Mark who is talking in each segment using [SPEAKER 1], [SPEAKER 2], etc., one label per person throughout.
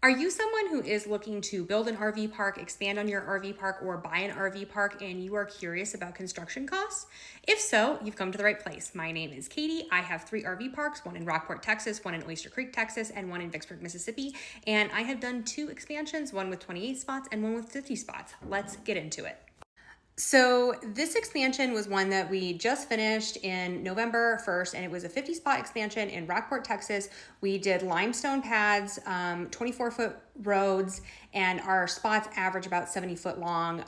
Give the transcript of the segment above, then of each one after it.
[SPEAKER 1] Are you someone who is looking to build an RV park, expand on your RV park, or buy an RV park and you are curious about construction costs? If so, you've come to the right place. My name is Katie. I have 3 RV parks, one in Rockport, Texas, one in Oyster Creek, Texas, and one in Vicksburg, Mississippi. And I have done 2 expansions, one with 28 spots and one with 50 spots. Let's get into it. So this expansion was one that we just finished in November 1st, and it was a 50 spot expansion in Rockport, Texas. We did limestone pads, 24-foot roads, and our spots average about 70-foot long.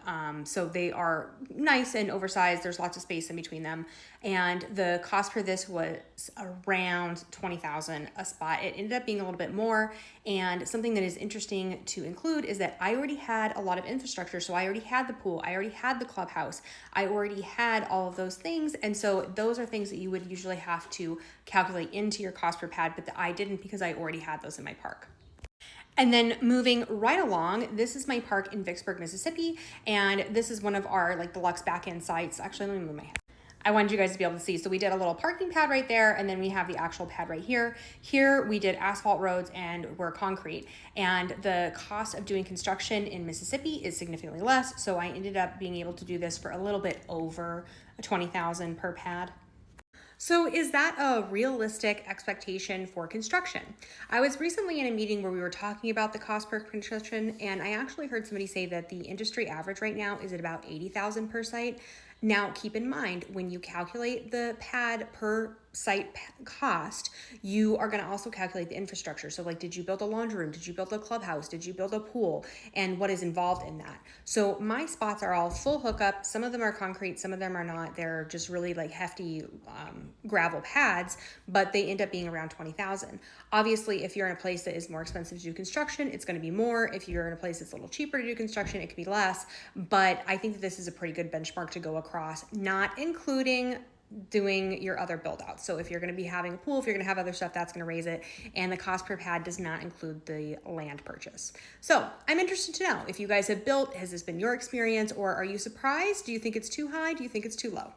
[SPEAKER 1] So they are nice and oversized. There's lots of space in between them. And the cost for this was around $20,000 a spot. It ended up being a little bit more. And something that is interesting to include is that I already had a lot of infrastructure. So I already had the pool, I already had the clubhouse, I already had all of those things. And so those are things that you would usually have to calculate into your cost per pad, but I didn't because I already had those in my park. And then moving right along, this is my park in Vicksburg, Mississippi, and this is one of our deluxe back-end sites. Actually, let me move my head. I wanted you guys to be able to see. So we did a little parking pad right there, and then we have the actual pad right here. Here we did asphalt roads and we're concrete. And the cost of doing construction in Mississippi is significantly less, so I ended up being able to do this for a little bit over $20,000 per pad. So is that a realistic expectation for construction? I was recently in a meeting where we were talking about the cost per construction, and I actually heard somebody say that the industry average right now is at about 80,000 per site. Now, keep in mind, when you calculate the pad per site cost, you are going to also calculate the infrastructure. So did you build a laundry room? Did you build a clubhouse? Did you build a pool? And what is involved in that? So my spots are all full hookup. Some of them are concrete, some of them are not. They're just really hefty gravel pads, but they end up being around 20,000. Obviously, if you're in a place that is more expensive to do construction, it's going to be more. If you're in a place that's a little cheaper to do construction, it could be less. But I think that this is a pretty good benchmark to go across, not including doing your other build outs. So if you're going to be having a pool, if you're going to have other stuff, that's going to raise it. And the cost per pad does not include the land purchase. So I'm interested to know if you guys have built, has this been your experience, or are you surprised? Do you think it's too high? Do you think it's too low?